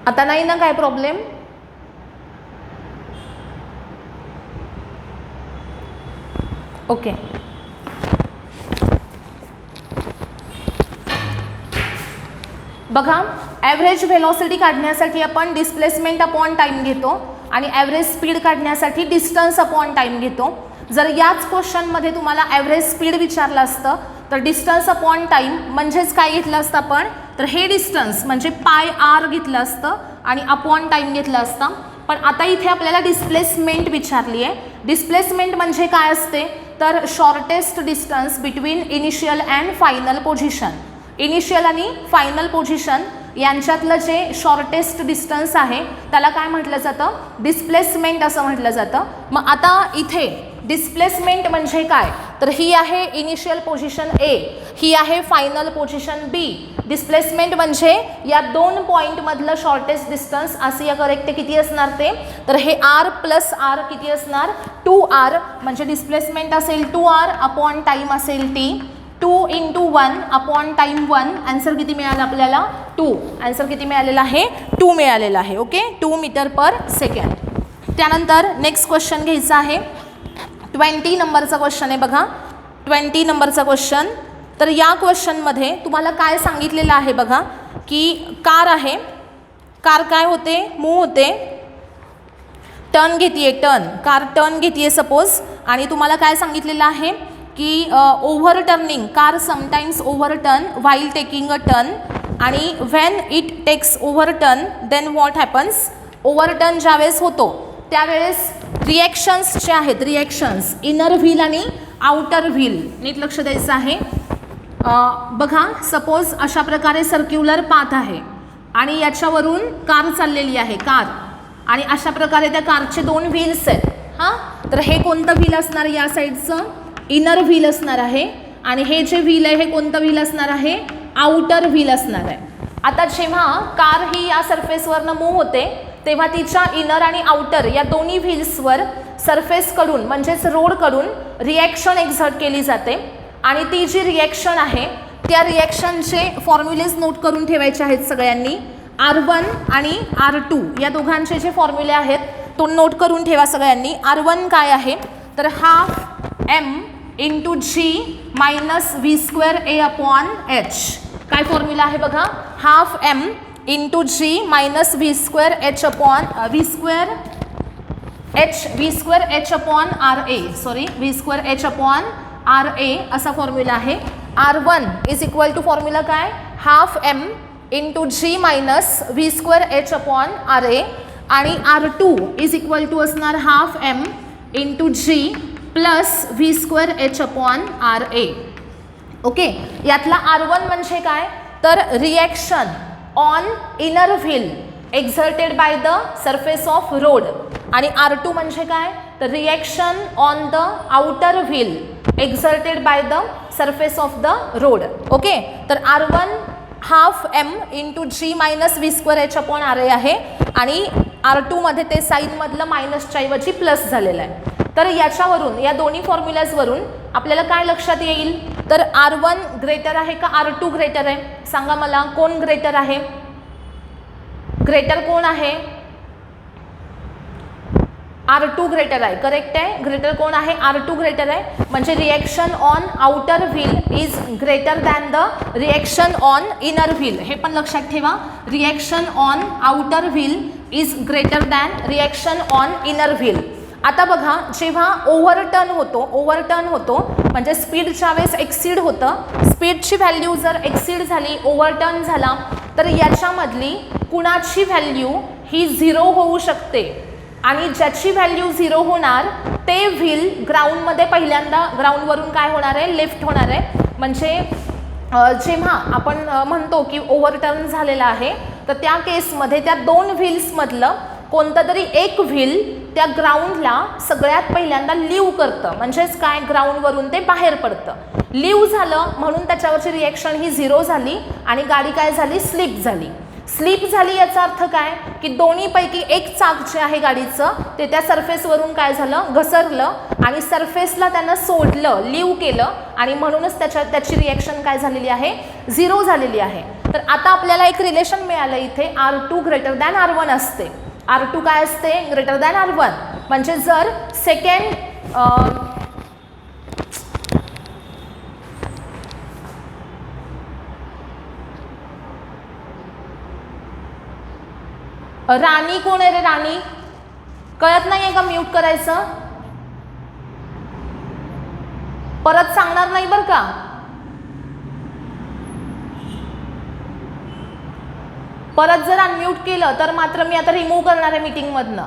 आता नाही ना काय प्रॉब्लेम. ओके बघा ॲव्हरेज व्हेलॉसिटी काढण्यासाठी आपण डिस्प्लेसमेंट अपॉन टाईम घेतो आणि ॲव्हरेज स्पीड काढण्यासाठी डिस्टन्स अपॉन टाईम घेतो. जर याच क्वेश्चनमध्ये तुम्हाला ॲव्हरेज स्पीड विचारलं असतं तर डिस्टन्स अपॉन टाईम म्हणजेच काय घेतलं असतं आपण तर हे डिस्टन्स म्हणजे πr घेतलं असतं आणि अपॉन टाईम घेतलं असतं. पण आता इथे आपल्याला डिस्प्लेसमेंट विचारली आहे. डिस्प्लेसमेंट म्हणजे काय असते तर shortest distance between initial and final position. Initial आणि फायनल पोझिशन यांच्यातलं जे शॉर्टेस्ट डिस्टन्स आहे त्याला काय म्हटलं जातं डिस्प्लेसमेंट असं म्हटलं जातं. मग आता इथे डिस्प्लेसमेंट म्हणजे काय तर ही आहे इनिशियल पोझिशन A, ही आहे फायनल पोझिशन B. डिस्प्लेसमेंट म्हणजे या दोन पॉईंटमधलं शॉर्टेस्ट डिस्टन्स असं या करेक्ट किती असणार ते तर हे R प्लस R किती असणार 2R म्हणजे डिस्प्लेसमेंट असेल 2R अपॉन टाईम असेल T. 2 × 1 upon time 1. आन्सर किती मिळाला आपल्याला 2. आन्सर किती मिळालेला आहे 2 मिळालेला आहे. Okay 2 metre per second. त्यानंतर नेक्स्ट क्वेश्चन घ्यायचा आहे. 20 नंबरचा क्वेश्चन आहे बघा. 20 नंबरचा क्वेश्चन. तर या क्वेश्चनमध्ये तुम्हाला काय सांगितलेलं आहे बघा की कार आहे. कार काय होते मूव्ह होते. टर्न घेते कार टर्न घेते सपोज आणि तुम्हाला काय सांगितलेलं आहे की overturning car sometimes overturn while taking a turn आणि when it takes overturn then what happens. Overturn ज्यावेळेस होतो त्यावेळेस रिॲक्शन्स जे आहेत रिॲक्शन्स इनर व्हील आणि आउटर व्हील नीट लक्ष द्यायचं आहे. बघा सपोज अशा प्रकारे सर्क्युलर पाथ आहे आणि याच्यावरून कार चाललेली आहे कार आणि अशा प्रकारे त्या कारचे दोन व्हील्स आहेत. हां तर हे कोणतं व्हील असणार या साईडचं? इनर व्हील असणार आहे आणि हे जे व्हील आहे हे कोणतं व्हील असणार आहे? आउटर व्हील असणार आहे. आता जेव्हा कार ही या सरफेसवरनं मूव्ह होते तेव्हा तिच्या इनर आणि आउटर या दोन्ही व्हील्सवर सरफेसकडून म्हणजेच रोडकडून रिॲक्शन एक्झर्ट केली जाते आणि ती जी रिॲक्शन आहे त्या रिॲक्शनचे फॉर्म्युलेज नोट करून ठेवायचे आहेत सगळ्यांनी. R1 आणि R2 या दोघांचे जे फॉर्म्युले आहेत तो नोट करून ठेवा सगळ्यांनी. R1 काय आहे तर half m into g minus v square a upon h. काय फॉर्म्युला आहे बघा? Half m into g minus v square h upon v square h upon r a, sorry v square h upon r a असा फॉर्म्युला आहे. R1 is equal to formula काय? Half m into g minus v square h upon r a आणि R2 इज इक्वल टू असणार half m into G plus v square h upon r a. Okay, यातला R1 म्हणजे काय तर reaction on inner wheel exerted by the surface of road आणि R2 म्हणजे काय तर reaction on the outer wheel exerted by the surface of the road. Okay, तर R1 half m into g minus v square h upon r a आहे आणि R2 मध्ये ते साईनमधलं मायनसच्या ऐवजी प्लस झालेलं आहे. तर याच्यावरून या दोन्ही फॉर्म्युलाजवरून आपल्याला काय लक्षात येईल तर R1 ग्रेटर आहे का R2 ग्रेटर आहे? सांगा मला, कोण ग्रेटर आहे? ग्रेटर कोण आहे? R2 ग्रेटर आहे. करेक्ट आहे. ग्रेटर कोण आहे? R2 ग्रेटर आहे. म्हणजे reaction on outer wheel is greater than the reaction on inner wheel. हे पण लक्षात ठेवा. Reaction on outer wheel is greater than reaction on inner wheel. आता बघा, जेव्हा ओव्हरटर्न होतो म्हणजे स्पीडच्या वेळेस एक्सीड होतं. स्पीडची व्हॅल्यू जर एक्सीड झाली, ओव्हरटर्न झाला तर याच्यामधली कुणाची व्हॅल्यू ही 0 होऊ शकते आणि ज्याची व्हॅल्यू 0 होणार ते व्हील ग्राउंडमध्ये पहिल्यांदा ग्राउंडवरून काय होणार आहे? लिफ्ट होणार आहे. म्हणजे जेव्हा आपण म्हणतो की ओव्हरटर्न झालेला आहे तर त्या केसमध्ये त्या दोन व्हील्समधलं कोणतं तरी एक व्हील त्या ग्राउंडला सगळ्यात पहिल्यांदा लिव्ह करतं. म्हणजेच काय, ग्राउंडवरून ते बाहेर पडतं. लिव्ह झालं म्हणून त्याच्यावरची रिॲक्शन ही 0 झाली आणि गाडी काय झाली? स्लिप झाली. स्लिप झाली याचा अर्थ काय की दोन्हीपैकी एक चाक जे आहे गाडीचं ते त्या सरफेसवरून काय झालं? घसरलं आणि सरफेसला त्यानं सोडलं, लिव्ह केलं आणि म्हणूनच त्याची रिॲक्शन काय झालेली आहे? 0 झालेली आहे. तर आता आपल्याला एक रिलेशन मिळालं इथे, R2 ग्रेटर दॅन R1 असते. R2 काय असते? Greater than R1. म्हणजे जर सेकंड राणी कोण आहे रे? राणी कळत नाहीये का? म्यूट करायचं. परत सांगणार नाही बरं का. परत जर अनम्यूट केलं तर मात्र मी आता रिमूव्ह करणार आहे मीटिंग मधनं.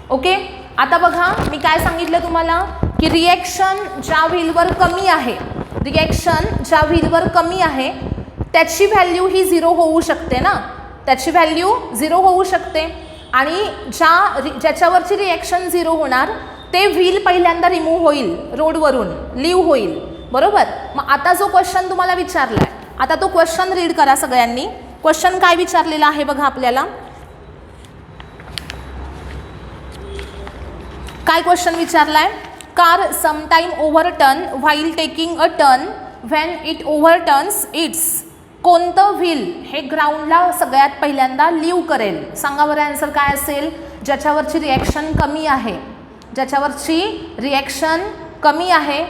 ओके, आता बघा मी काय सांगितलं तुम्हाला की रिॲक्शन ज्या व्हीलवर कमी आहे त्याची व्हॅल्यू ही 0 होऊ शकते ना. त्याची व्हॅल्यू 0 होऊ शकते आणि ज्याच्यावरची रिॲक्शन 0 होणार ते व्हील पहिल्यांदा रिमूव्ह होईल, रोडवरून लिव्ह होईल. बरोबर. मग आता जो क्वेश्चन तुम्हाला विचारलाय, आता तो क्वेश्चन रीड करा सगळ्यांनी. क्वेश्चन काय विचारलेला आहे बघा आपल्याला. काय क्वेश्चन विचारलाय? Car sometime overturn while taking a turn when it overturns it's. कोणतं व्हील हे ग्राउंडला सगळ्यात पहिल्यांदा लिव्ह करेल? सांगा बरं आन्सर काय असेल? ज्याच्यावरची रिॲक्शन कमी आहे. ज्याच्यावरची रिॲक्शन कमी आहे.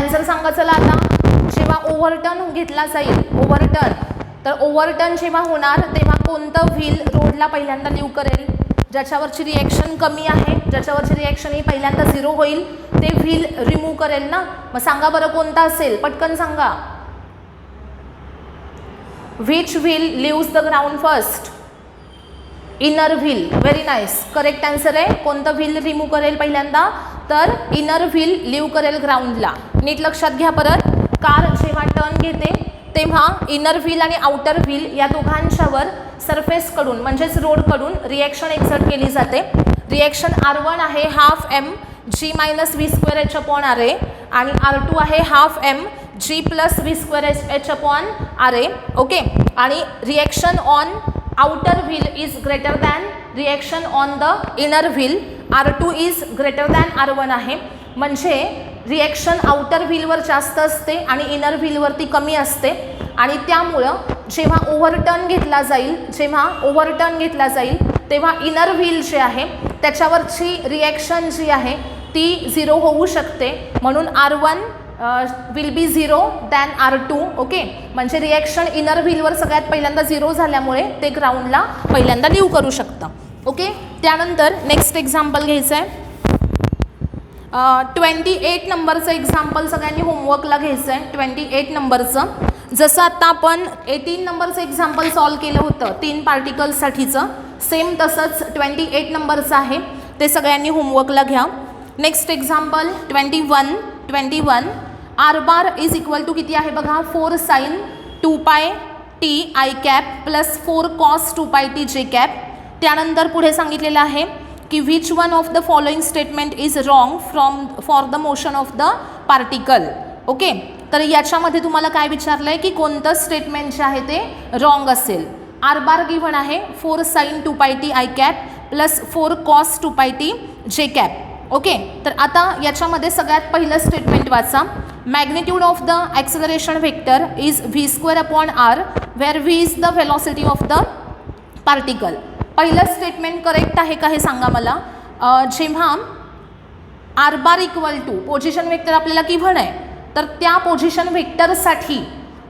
आन्सर सांगा चला आता. जेव्हा ओव्हरटर्न घेतला जाईल, ओव्हरटर्न, तर ओव्हरटर्न जेव्हा होणार तेव्हा कोणतं व्हील रोडला पहिल्यांदा लीव करेल? ज्याच्यावरची रिएक्शन कमी आहे, ज्याच्यावरची रिएक्शन ही पहिल्यांदा 0 होईल ते व्हील रिमूव्ह करेल ना. मग सांगा बरं कोणता असेल, पटकन सांगा. Which wheel leaves the ground first? Inner wheel. Very nice, correct answer आहे. कोणतं व्हील रिमूव्ह करेल पहिल्यांदा? तर इनर व्हील लिव्ह करेल ग्राउंडला. नीट लक्षात घ्या परत. कार जेव्हा टर्न घेते तेव्हा इनर व्हील आणि आउटर व्हील या दोघांच्यावर सरफेसकडून म्हणजेच रोडकडून रिएक्शन एक्झर्ट केली जाते. रिएक्शन R1 आहे half m g minus v square h upon r a आणि R2 आहे half m g plus v square h upon r a. Okay. आणि reaction on outer wheel is greater than reaction on the inner wheel. R2 is greater than R1 आहे. म्हणजे रिएक्शन आउटर व्हीलवर जास्त असते आणि इनर व्हीलवरती कमी असते. आणि त्यामुळं जेव्हा ओव्हरटर्न घेतला जाईल तेव्हा इनर व्हील जे आहे त्याच्यावरची रिएक्शन जी आहे ती 0 होऊ शकते. म्हणून R1 will be 0 than R2. Okay. म्हणजे रिएक्शन इनर व्हीलवर सगळ्यात पहिल्यांदा 0 झाल्यामुळे ते ग्राउंडला पहिल्यांदा लीव करू शकतं. ओके. त्यानंतर नेक्स्ट एक्झाम्पल घ्यायचं आहे. 28 नंबरचं एक्झाम्पल सगळ्यांनी होमवर्कला घ्यायचं आहे. 28 नंबरचं जसं आत्ता आपण 18 नंबरचं एक्झाम्पल सॉल्व केलं होतं 3 पार्टिकल्ससाठीचं, सेम तसंच 28 नंबरचं आहे. ते सगळ्यांनी होमवर्कला घ्या. Next example 21 R bar is equal to किती आहे बघा? 4 sine 2 pi T I cap plus 4 cos 2 pi t j cap. त्यानंतर पुढे सांगितलेलं आहे की which one of the following statement is wrong for the motion of the particle. Okay. तर याच्यामध्ये तुम्हाला काय विचारलं आहे की कोणतं स्टेटमेंट जे आहे ते रॉंग असेल. आर बार गिव्हन आहे 4 sine 2 pi T I cap plus 4 cos 2 pi t j cap. Okay. तर आता याच्यामध्ये सगळ्यात पहिलं स्टेटमेंट वाचा. Magnitude of the acceleration vector is V square upon R where V is the velocity of the particle. पहिलं स्टेटमेंट करेक्ट आहे का हे सांगा मला. जेव्हा R bar equal to position vector आपल्याला गिव्हन आहे तर त्या पोझिशन व्हेक्टरसाठी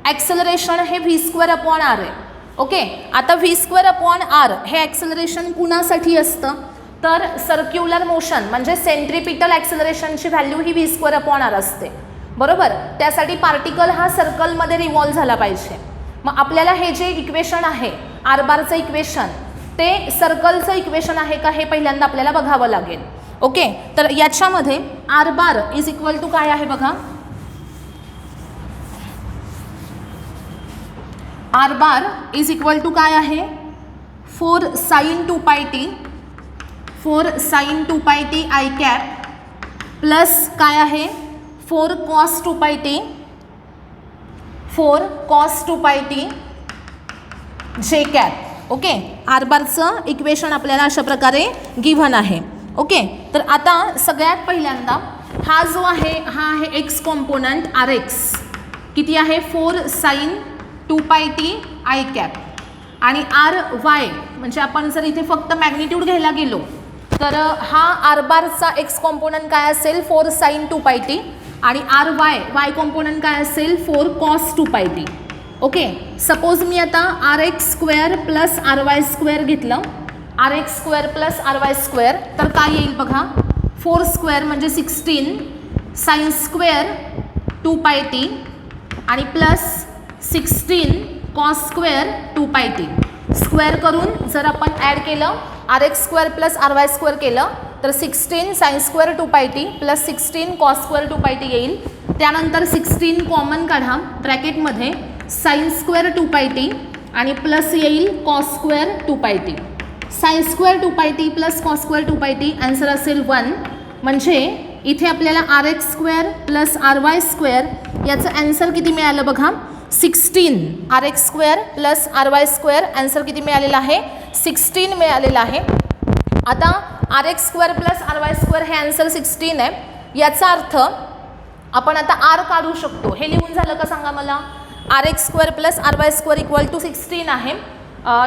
ॲक्सेलरेशन हे व्ही स्क्वेअर अपॉन आर आहे. ओके. आता व्ही स्क्वेअर अपॉन आर हे ॲक्सेलरेशन कुणासाठी असतं? तर सर्क्युलर मोशन म्हणजे सेंट्रिपिटल ॲक्सेलरेशनची व्हॅल्यू ही व्ही स्क्वेअर अपॉन आर असते. बरोबर. त्यासाठी पार्टिकल हा सर्कलमध्ये रिव्हॉल्व झाला पाहिजे. मग आपल्याला हे जे इक्वेशन आहे आर बारचं इक्वेशन ते सर्कलचं इक्वेशन आहे का हे पहिल्यांदा आपल्याला बघावं लागेल. ओके. तर याच्यामध्ये R bar is equal to काय आहे बघा? R bar is equal to काय आहे? 4 sine 2 pi T I cap plus काय आहे? 4 cos 2 pi t j cap. Okay. R बारचं इक्वेशन आपल्याला अशा प्रकारे गिव्हन आहे. ओके. तर आता सगळ्यात पहिल्यांदा हा जो आहे हा आहे एक्स कॉम्पोनंट आर एक्स किती आहे? 4 sine 2 pi T I cap आणि आर वाय म्हणजे आपण जर इथे फक्त मॅग्निट्यूड घ्यायला गेलो तर हा आर बारचा एक्स कॉम्पोनंट काय असेल? 4 साइन 2 पाय टी आणि आर वाय कॉम्पोनंट काय असेल? 4 cos 2 pi T. Okay. Suppose मी आता R x square plus R Y square घेतलं. R x square plus R Y square तर काय येईल बघा? 4 स्क्वेअर म्हणजे 16 साइन स्क्वेअर 2 पाय टी आणि plus 16 cos square 2 pi T. Square करून जर आपण ॲड केलं R x square plus R Y square केलं तर 16 sine square 2 pi T plus 16 cos square 2 pi T येईल. त्यानंतर 16 कॉमन काढा ब्रॅकेटमध्ये साइन स्क्वेअर 2 पाय टी आणि प्लस येईल cos square 2 pi T. Sine square 2 pi T plus cos square 2 pi T answer असेल 1. म्हणजे इथे आपल्याला R x square plus R Y square याचं ॲन्सर किती मिळालं बघा? 16. R x square plus R Y square answer किती मिळालेलं आहे? 16 मिळालेलं आहे. आता R x square plus R Y square हे ॲन्सर 16 आहे. याचा अर्थ आपण आता आर काढू शकतो. हे लिहून झालं का सांगा मला? R x square plus R Y square equal to 16 आहे.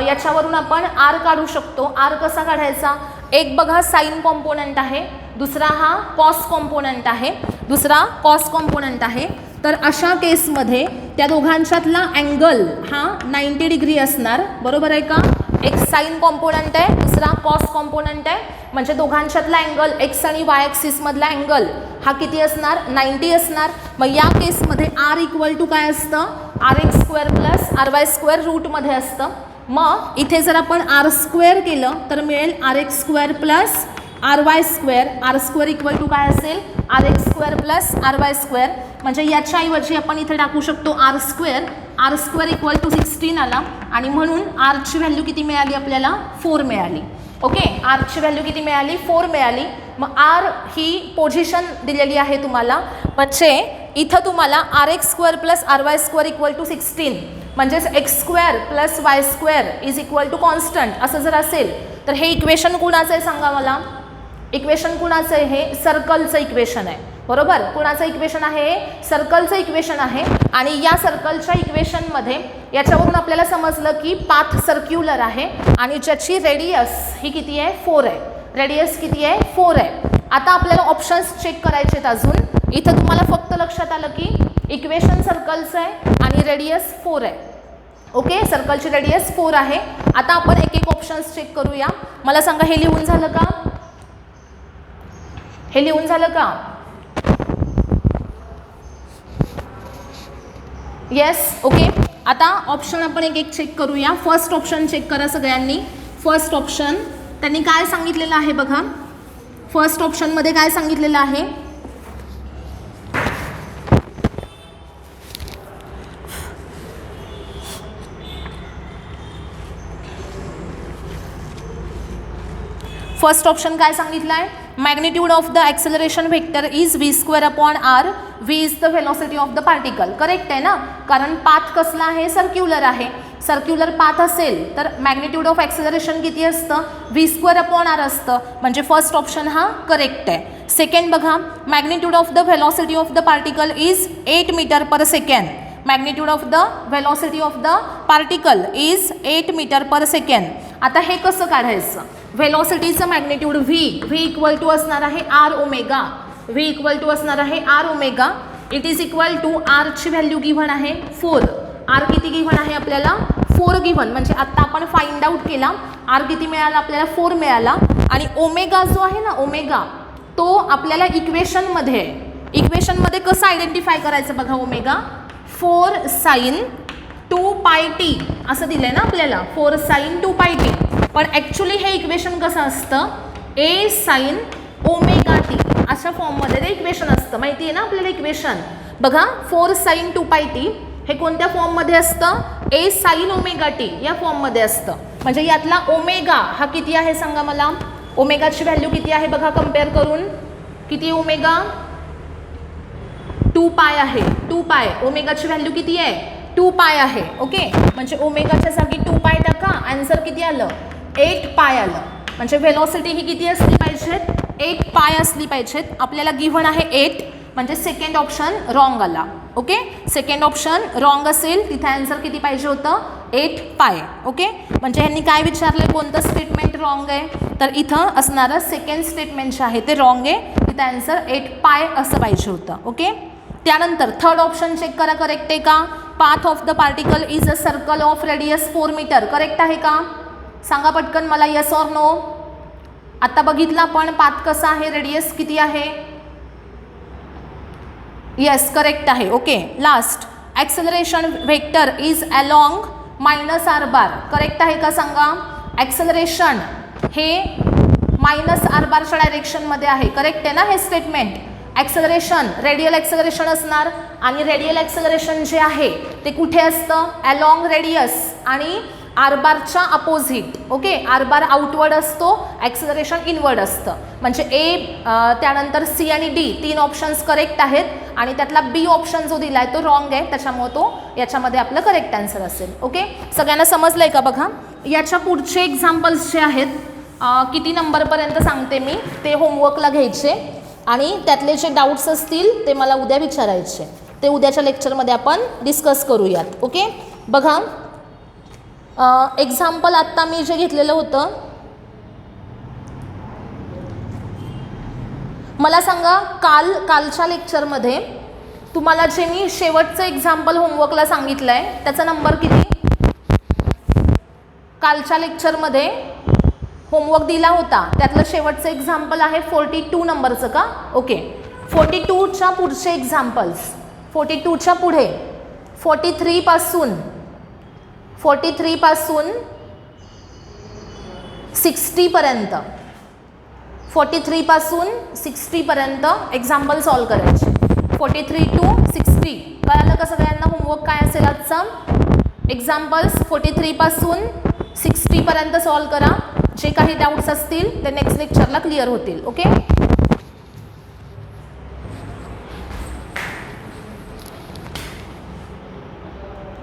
याच्यावरून आपण आर काढू शकतो. आर कसा काढायचा? एक बघा साइन कॉम्पोनंट आहे, दुसरा हा कॉस कॉम्पोनंट आहे, दुसरा कॉस कॉम्पोनंट आहे. तर अशा केसमध्ये त्या दोघांच्यातला अँगल हा 90 डिग्री असणार, बरोबर आहे का. एक साइन कॉम्पोनंट आहे, दुसरा कॉस कॉम्पोनंट आहे, म्हणजे दोघांच्यातला अँगल एक्स आणि वाय ॲक्सिसमधला अँगल हा किती असणार, 90 असणार. मग या केसमध्ये आर इक्वल टू काय असतं, r x square plus R Y square रूटमध्ये असतं. मग इथे जर आपण आर स्क्वेअर केलं तर मिळेल R x square plus R Y square. R square equal to काय असेल, R x square plus R Y square. म्हणजे याच्याऐवजी आपण इथे टाकू शकतो आर स्क्वेअर इक्वल टू 16 आला आणि म्हणून आरची व्हॅल्यू किती मिळाली आपल्याला, 4 मिळाली. ओके, आरची व्हॅल्यू किती मिळाली, 4 मिळाली. मग आर ही पोझिशन दिलेली आहे तुम्हाला, म्हणजे इथं तुम्हाला R x square plus R Y square equal to 16 म्हणजेच X square plus Y square is equal to constant असं जर असेल तर हे इक्वेशन कुणाचं आहे सांगा मला. इक्वेशन कुणाचं आहे, हे सर्कलचं इक्वेशन आहे, बरोबर. कुणाचं इक्वेशन आहे, सर्कलचं इक्वेशन आहे. आणि या सर्कलच्या इक्वेशनमध्ये याच्यावरून आपल्याला समजलं की पाथ सर्क्युलर आहे आणि ज्याची रेडियस ही किती आहे, 4 आहे. रेडियस किती आहे, 4 आहे. आता आपल्याला ऑप्शन्स चेक करायचे आहेत अजून. इथं तुम्हाला फक्त लक्षात आलं की इक्वेशन सर्कलचं आहे आणि रेडियस 4 आहे. ओके, सर्कलची रेडियस 4 आहे. आता आपण एक एक ऑप्शन्स चेक करूया. मला सांगा, हे लिहून झालं का, हे लिहून झालं का. Yes, okay. आता ऑप्शन आपण एक एक चेक करूया. फर्स्ट ऑप्शन चेक करा सगळ्यांनी. फर्स्ट ऑप्शन त्यांनी काय सांगितलेलं आहे बघा. फर्स्ट ऑप्शनमध्ये काय सांगितलेलं आहे, फर्स्ट ऑप्शन काय सांगितलं आहे, magnitude of the acceleration vector is V square upon R. V is the velocity of the particle. Correct आहे ना, कारण पाथ कसला आहे, सर्क्युलर आहे. सर्क्युलर पाथ असेल तर मॅग्निट्यूड ऑफ ॲक्सेलरेशन किती असतं, व्ही स्क्वेअर अपॉन आर असतं. म्हणजे फर्स्ट ऑप्शन हा करेक्ट आहे. सेकंड बघा, magnitude of the velocity of the particle is 8 metre per second. Magnitude of the velocity of the particle is 8 metre per second. आता हे कसं काढायचं, व्हेलॉसिटीचं मॅग्निट्यूड व्ही इक्वल टू असणार आहे r omega. V equal to असणार आहे r omega. It is equal to आरची व्हॅल्यू गिव्हन आहे 4. आर किती गिव्हन आहे आपल्याला, 4 गिव्हन. म्हणजे आत्ता आपण फाइंड आउट केला, आर किती मिळाला आपल्याला, 4 मिळाला. आणि ओमेगा जो आहे ना, ओमेगा तो आपल्याला इक्वेशनमध्ये कसं आयडेंटिफाय करायचं बघा. ओमेगा 4 साइन 2 पाय टी असं दिलं आहे ना आपल्याला, 4 साइन 2 पाय टी. पण ॲक्च्युली हे इक्वेशन कसं असतं, ए साइन ओमेगा टी अशा फॉर्ममध्ये ते इक्वेशन असतं. माहिती आहे ना आपल्याला इक्वेशन बघा. 4 साइन 2 पाय टी हे कोणत्या फॉर्ममध्ये असतं, ए साइन ओमेगा टी या फॉर्ममध्ये असतं. म्हणजे यातला ओमेगा हा किती आहे सांगा मला. ओमेगाची व्हॅल्यू किती आहे बघा, कम्पेअर करून. किती ओमेगा, 2 पाय आहे. 2 पाय ओमेगाची व्हॅल्यू किती आहे, 2 पाय आहे. ओके, म्हणजे ओमेगाच्या जागी 2 पाय टाका, आन्सर किती आलं, 8 पाय आलं. म्हणजे व्हेलॉसिटी ही किती असली पाहिजेत, 8 पाय असली पाहिजेत. आपल्याला गिव्हन आहे 8, म्हणजे सेकंड ऑप्शन रॉंग आला. ओके, सेकंड ऑप्शन रॉंग असेल, तिथे आन्सर किती पाहिजे होतं, 8 पाय. ओके, म्हणजे ह्यांनी काय विचारलं, कोणतं स्टेटमेंट रॉंग आहे, तर इथं असणारं सेकंड स्टेटमेंट जे आहे ते रॉंग आहे. तिथे आन्सर 8 पाय असं पाहिजे होतं. ओके, त्यानंतर थर्ड ऑप्शन चेक करा, करेक्ट आहे का. Path of the particle is a circle of radius 4 metre. Correct आहे का, सांगा पटकन मला, येस ऑर नो. आता बघितलं आपण पाथ कसा आहे, रेडियस किती आहे. येस, करेक्ट आहे. Okay, last, acceleration vector is along minus R bar. Correct आहे का सांगा. ॲक्सेलरेशन हे मायनस आर बारच्या डायरेक्शनमध्ये आहे. करेक्ट आहे ना हे स्टेटमेंट. ॲक्सेलरेशन रेडियल ॲक्सेलरेशन असणार आणि रेडियल ॲक्सेलरेशन जे आहे ते कुठे असतं, अलॉंग रेडियस आणि आर बारच्या opposite. Okay, R bar outward असतो, ॲक्सेलरेशन इनवर्ड असतं. म्हणजे ए, त्यानंतर सी आणि डी 3 ऑप्शन्स करेक्ट आहेत आणि त्यातला बी ऑप्शन जो दिला आहे तो रॉंग आहे, त्याच्यामुळे तो याच्यामध्ये आपलं करेक्ट आन्सर असेल. ओके, सगळ्यांना समजलं आहे का बघा. याच्या पुढचे एक्झाम्पल्स जे आहेत, किती नंबरपर्यंत सांगते मी, ते होमवर्कला घ्यायचे आणि त्यातले जे डाऊट्स असतील ते मला उद्या विचारायचे, ते उद्याच्या लेक्चरमध्ये आपण डिस्कस करूयात. ओके, बघा एक्झाम्पल आत्ता मी जे घेतलेलं होतं, मला सांगा, कालच्या लेक्चरमध्ये तुम्हाला जे मी शेवटचं एक्झाम्पल होमवर्कला सांगितलं आहे त्याचा नंबर किती? कालच्या लेक्चरमध्ये होमवर्क दिला होता त्यातलं शेवटचं एक्झाम्पल आहे 42 नंबरचं का? ओके, 42च्या पुढचे एक्झाम्पल्स, 42च्या पुढे 43 पासून 60 पर्यंत, 43 पासून 60 पर्यंत एक्झाम्पल सॉल्व करायचे. 43 to 60 कळालं का सगळ्यांना? होमवर्क काय असेल आजचा? एक्झाम्पल्स 43 पासून 60 पर्यंत सॉल्व करा. जे काही डाऊट्स असतील ते नेक्स्ट लेक्चरला क्लिअर होतील. ओके.